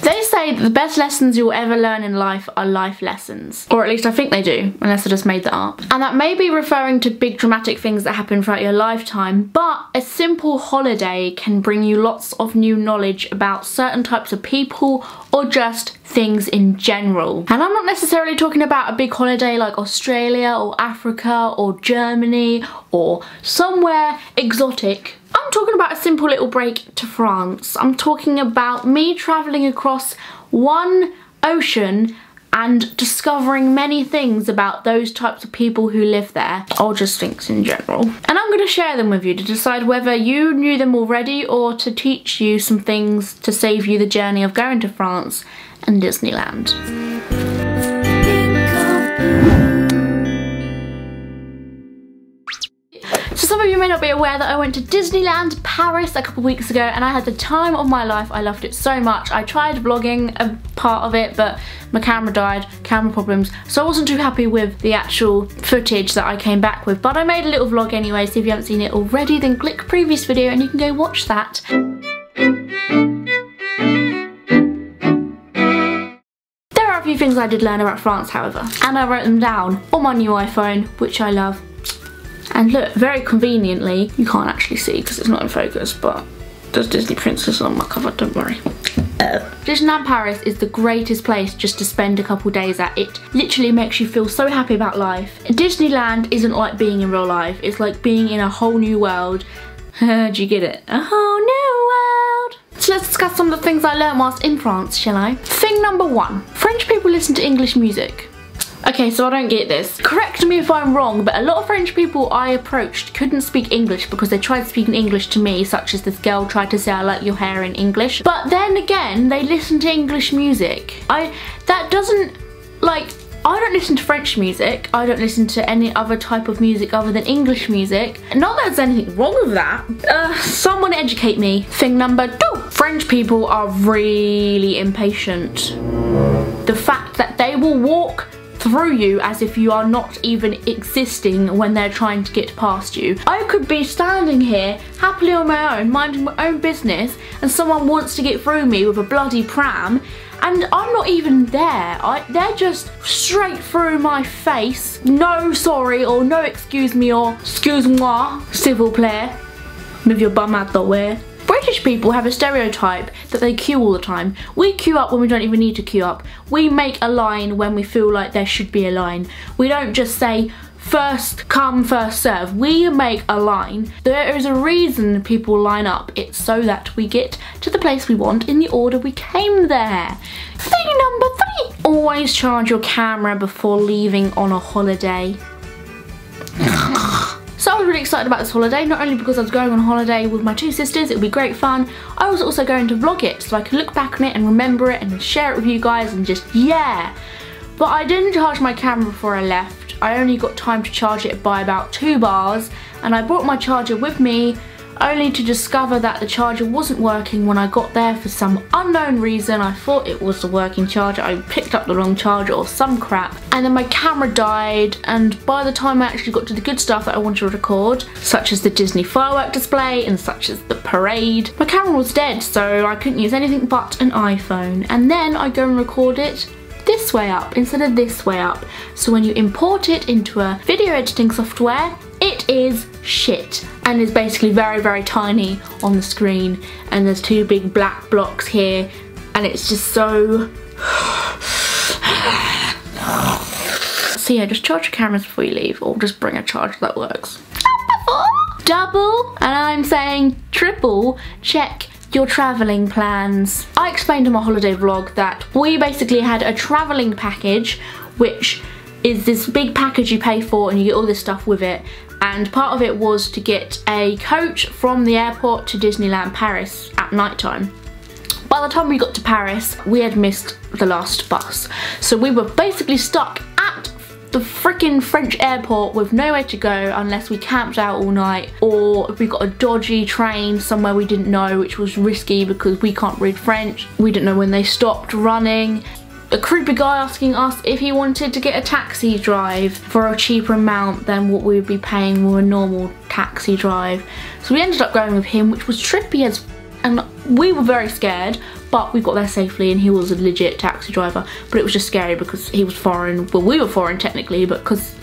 They say that the best lessons you'll ever learn in life are life lessons. Or at least I think they do, unless I just made that up. And that may be referring to big dramatic things that happen throughout your lifetime, but a simple holiday can bring you lots of new knowledge about certain types of people or just things in general. And I'm not necessarily talking about a big holiday like Australia or Africa or Germany or somewhere exotic. I'm talking about a simple little break to France. I'm talking about me travelling across one ocean and discovering many things about those types of people who live there, or just things in general. And I'm going to share them with you to decide whether you knew them already or to teach you some things to save you the journey of going to France and Disneyland. So some of you may not be aware that I went to Disneyland Paris a couple of weeks ago and I had the time of my life. I loved it so much. I tried vlogging a part of it, but my camera died, camera problems, so I wasn't too happy with the actual footage that I came back with. But I made a little vlog anyway, so if you haven't seen it already, then click previous video and you can go watch that. There are a few things I did learn about France, however, and I wrote them down on my new iPhone, which I love. And look, very conveniently, you can't actually see because it's not in focus, but there's Disney Princess on my cover, don't worry. Disneyland Paris is the greatest place just to spend a couple days at. It literally makes you feel so happy about life. Disneyland isn't like being in real life, it's like being in a whole new world. Do you get it? A whole new world. So let's discuss some of the things I learned whilst in France, shall I? Thing number one, French people listen to English music. Okay, so I don't get this. Correct me if I'm wrong, but a lot of French people I approached couldn't speak English because they tried speaking English to me, such as this girl tried to say I like your hair in English. But then again, they listen to English music. I don't listen to French music. I don't listen to any other type of music other than English music. Not that there's anything wrong with that. Someone educate me. Thing number two. French people are really impatient. The fact that they will walk through you as if you are not even existing when they're trying to get past you. I could be standing here happily on my own, minding my own business, and someone wants to get through me with a bloody pram, and I'm not even there. They're just straight through my face. No sorry, or no excuse me, or excuse-moi, s'il vous plaît. Move your bum out the way. British people have a stereotype that they queue all the time. We queue up when we don't even need to queue up. We make a line when we feel like there should be a line. We don't just say first come, first serve. We make a line. There is a reason people line up. It's so that we get to the place we want in the order we came there. Thing number three. Always charge your camera before leaving on a holiday. So I was really excited about this holiday, not only because I was going on holiday with my two sisters, it would be great fun, I was also going to vlog it so I could look back on it and remember it and share it with you guys and just, yeah. But I didn't charge my camera before I left. I only got time to charge it by about 2 bars, and I brought my charger with me only to discover that the charger wasn't working when I got there for some unknown reason. I thought it was the working charger. I picked up the wrong charger or some crap, and then my camera died, and by the time I actually got to the good stuff that I wanted to record, such as the Disney firework display and such as the parade, my camera was dead, so I couldn't use anything but an iPhone. And then I go and record it this way up instead of this way up. So when you import it into a video editing software, it is shit and is basically very, very tiny on the screen, and there's 2 big black blocks here, and it's just so... So yeah, just charge your cameras before you leave, or just bring a charger that works. Double, and I'm saying triple, check your travelling plans. I explained in my holiday vlog that we basically had a travelling package, which is this big package you pay for and you get all this stuff with it, and part of it was to get a coach from the airport to Disneyland Paris at night time. By the time we got to Paris, we had missed the last bus, so we were basically stuck at the freaking French airport with nowhere to go unless we camped out all night, or if we got a dodgy train somewhere we didn't know, which was risky because we can't read French. We didn't know when they stopped running. A creepy guy asking us if he wanted to get a taxi drive for a cheaper amount than what we would be paying with a normal taxi drive. So we ended up going with him, which was trippy as, and we were very scared, but we got there safely and he was a legit taxi driver. But it was just scary because he was foreign. Well, we were foreign technically, but because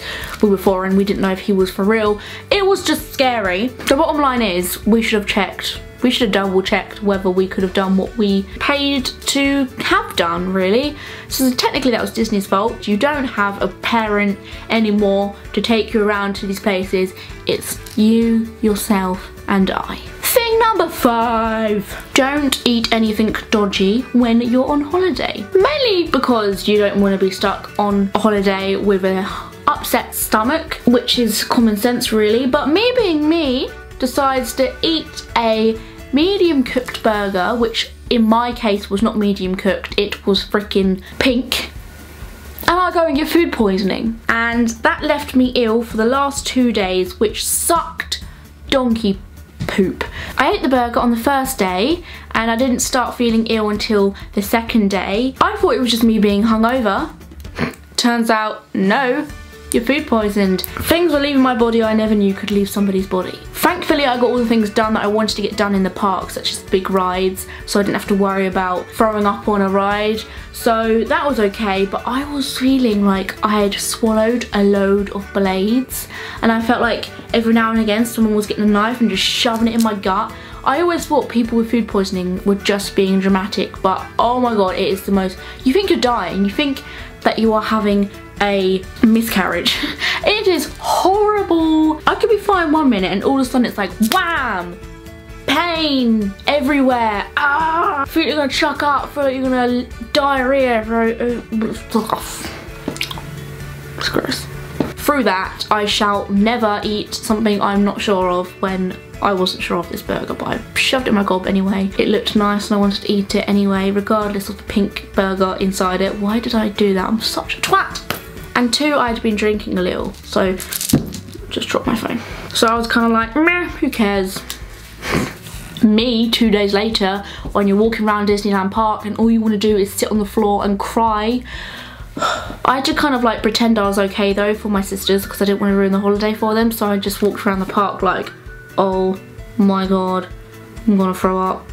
we were foreign, we didn't know if he was for real. It was just scary. The bottom line is, we should have checked. We should have double checked whether we could have done what we paid to have done, really. So technically that was Disney's fault. You don't have a parent anymore to take you around to these places. It's you, yourself, and I. Thing number 5. Don't eat anything dodgy when you're on holiday. Mainly because you don't want to be stuck on a holiday with an upset stomach, which is common sense really. But me being me, decides to eat a medium cooked burger, which in my case was not medium cooked, it was freaking pink. And I go and get food poisoning. And that left me ill for the last 2 days, which sucked donkey poop. I ate the burger on the first day and I didn't start feeling ill until the second day. I thought it was just me being hungover. Turns out, no. You're food poisoned. Things were leaving my body I never knew could leave somebody's body. Thankfully I got all the things done that I wanted to get done in the park, such as big rides, so I didn't have to worry about throwing up on a ride. So that was okay, but I was feeling like I had swallowed a load of blades, and I felt like every now and again someone was getting a knife and just shoving it in my gut. I always thought people with food poisoning were just being dramatic, but oh my god, it is the most... You think you're dying, you think that you are having a miscarriage. It is horrible. I could be fine 1 minute and all of a sudden it's like wham! Pain everywhere. Ah! Feel like you're gonna chuck up, feel like you're gonna diarrhea. It's gross. Through that, I shall never eat something I'm not sure of when I wasn't sure of this burger, but I shoved it in my gob anyway. It looked nice and I wanted to eat it anyway, regardless of the pink burger inside it. Why did I do that? I'm such a twat. And 2, I'd been drinking a little, so just dropped my phone. So I was kind of like, meh, who cares? Me, 2 days later, when you're walking around Disneyland Park and all you want to do is sit on the floor and cry. I had to kind of like pretend I was okay though for my sisters because I didn't want to ruin the holiday for them, so I just walked around the park like, oh my god, I'm gonna throw up,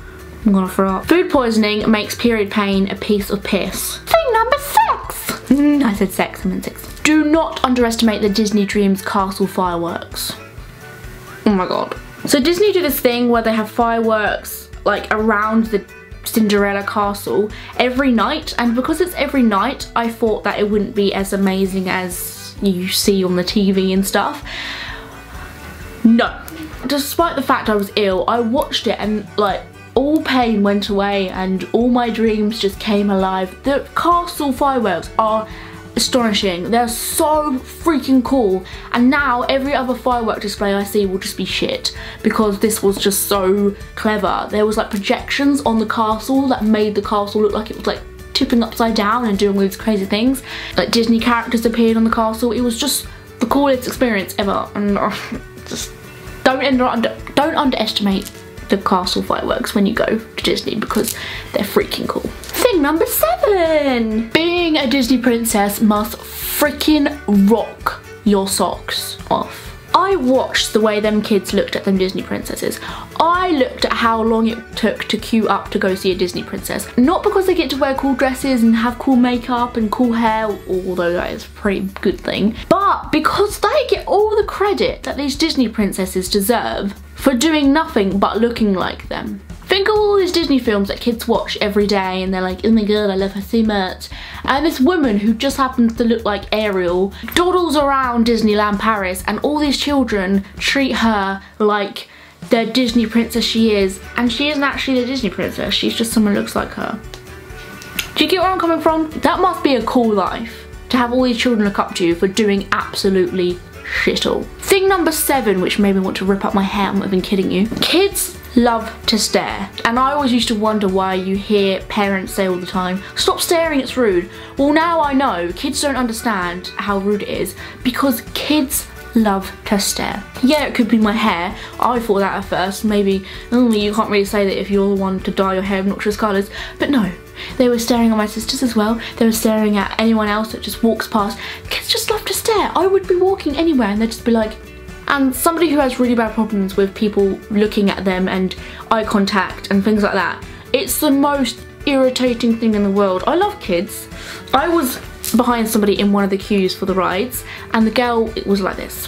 I'm gonna throw up. Food poisoning makes period pain a piece of piss. Thing number 6! I said sex, I meant 6. Do not underestimate the Disney Dreams Castle fireworks. Oh my god. So Disney do this thing where they have fireworks like around the Cinderella castle every night, and because it's every night I thought that it wouldn't be as amazing as you see on the TV and stuff. No. Despite the fact I was ill, I watched it and like all pain went away and all my dreams just came alive. The castle fireworks are astonishing. They're so freaking cool, and now every other firework display I see will just be shit because this was just so clever. There was like projections on the castle that made the castle look like it was like tipping upside down and doing all these crazy things. Like Disney characters appeared on the castle. It was just the coolest experience ever, and just don't underestimate the castle fireworks when you go to Disney because they're freaking cool. Thing number 7. Being a Disney princess must freaking rock your socks off. I watched the way them kids looked at them Disney princesses. I looked at how long it took to queue up to go see a Disney princess. Not because they get to wear cool dresses and have cool makeup and cool hair, although that is a pretty good thing, but because they get all the credit that these Disney princesses deserve for doing nothing but looking like them. Think of all these Disney films that kids watch every day and they're like, oh my god, I love her so much. And this woman who just happens to look like Ariel dawdles around Disneyland Paris and all these children treat her like the Disney princess she is, and she isn't actually the Disney princess, she's just someone who looks like her. Do you get where I'm coming from? That must be a cool life, to have all these children look up to you for doing absolutely shit all. Thing number 7, which made me want to rip up my hair, I'm not even kidding you. Kids love to stare, and I always used to wonder why you hear parents say all the time, stop staring, it's rude. Well, now I know kids don't understand how rude it is because kids love to stare. Yeah, it could be my hair. I thought that at first, maybe, you can't really say that if you're the one to dye your hair obnoxious colours, but no. They were staring at my sisters as well. They were staring at anyone else that just walks past. Kids just love to stare. I would be walking anywhere and they'd just be like, and somebody who has really bad problems with people looking at them and eye contact and things like that, it's the most irritating thing in the world. I love kids. I was behind somebody in one of the queues for the rides, and the girl, it was like this.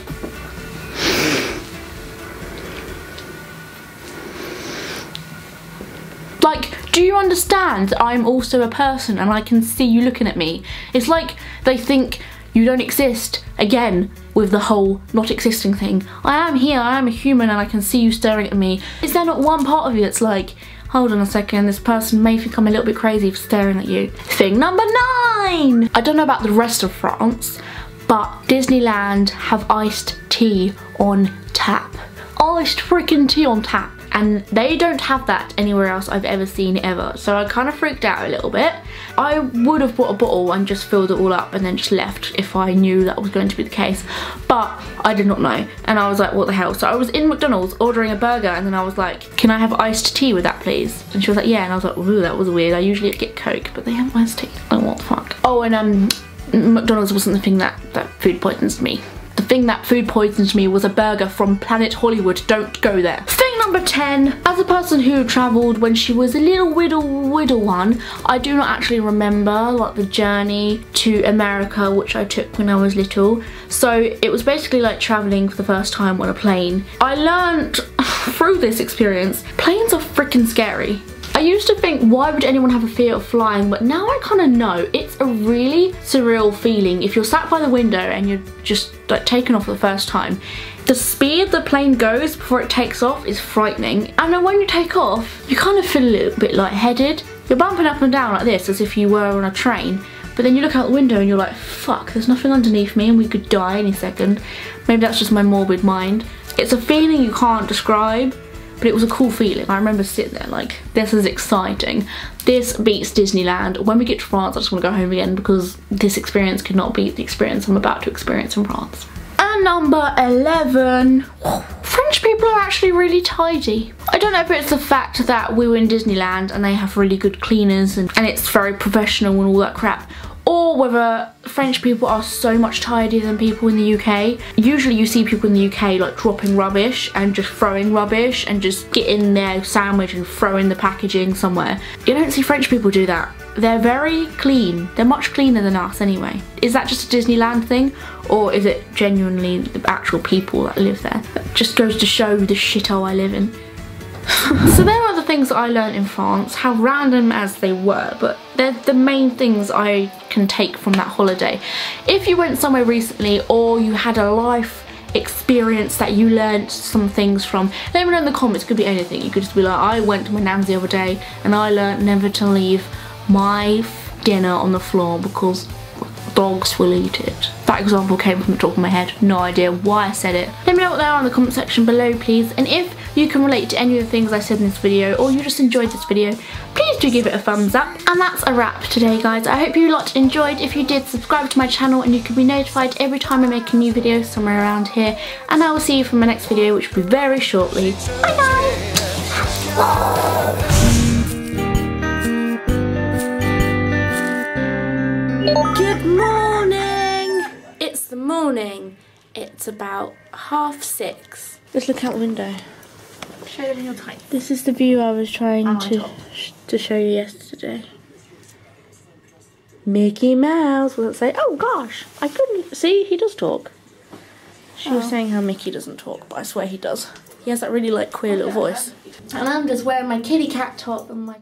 Like, do you understand that I'm also a person and I can see you looking at me? It's like they think you don't exist, again, with the whole not existing thing. I am here, I am a human, and I can see you staring at me. Is there not one part of you that's like, hold on a second, this person may think I'm a little bit crazy for staring at you? Thing number 9! I don't know about the rest of France, but Disneyland have iced tea on tap. Iced freaking tea on tap. And they don't have that anywhere else I've ever seen ever. So I kind of freaked out a little bit. I would have bought a bottle and just filled it all up and then just left if I knew that was going to be the case. But I did not know. And I was like, what the hell? So I was in McDonald's ordering a burger, and then I was like, can I have iced tea with that, please? And she was like, yeah. And I was like, ooh, that was weird. I usually get Coke, but they have iced tea. Oh, what the fuck? Oh, and McDonald's wasn't the thing that food poisons me. The thing that food poisoned me was a burger from Planet Hollywood. Don't go there. Thing number 10. As a person who travelled when she was a little whittle one, I do not actually remember like the journey to America which I took when I was little. So it was basically like travelling for the first time on a plane. I learned through this experience, planes are freaking scary. I used to think, why would anyone have a fear of flying? But now I kind of know it's a really surreal feeling. If you're sat by the window and you're just like taken off for the first time, the speed the plane goes before it takes off is frightening. And then when you take off, you kind of feel a little bit lightheaded. You're bumping up and down like this as if you were on a train. But then you look out the window and you're like, fuck, there's nothing underneath me and we could die any second. Maybe that's just my morbid mind. It's a feeling you can't describe. But it was a cool feeling. I remember sitting there like, this is exciting. This beats Disneyland. When we get to France, I just want to go home again because this experience could not beat the experience I'm about to experience in France. And number 11. French people are actually really tidy. I don't know if it's the fact that we were in Disneyland and they have really good cleaners and it's very professional and all that crap, or whether French people are so much tidier than people in the UK. Usually you see people in the UK like dropping rubbish and just throwing rubbish and just getting their sandwich and throwing the packaging somewhere. You don't see French people do that. They're very clean. They're much cleaner than us anyway. Is that just a Disneyland thing, or is it genuinely the actual people that live there? That just goes to show the shithole I live in. So there are the things that I learned in France, how random as they were, but they're the main things I can take from that holiday. If you went somewhere recently or you had a life experience that you learned some things from, let me know in the comments. It could be anything. You could just be like, I went to my nan's the other day and I learned never to leave my dinner on the floor because dogs will eat it. That example came from the top of my head. No idea why I said it. Let me know what they are in the comment section below, please. And if you can relate to any of the things I said in this video, or you just enjoyed this video, please do give it a thumbs up. And that's a wrap today, guys. I hope you lot enjoyed. If you did, subscribe to my channel and you can be notified every time I make a new video somewhere around here. And I will see you for my next video, which will be very shortly. Bye guys! Good morning! It's the morning. It's about 6:30. Let's look out the window. Show them your tights. This is the view I was trying to show you yesterday. Mickey Mouse. Will it say? Oh gosh, I couldn't see. He does talk. She was saying how Mickey doesn't talk, but I swear he does. He has that really like queer little voice. And I'm just wearing my kitty cat top and my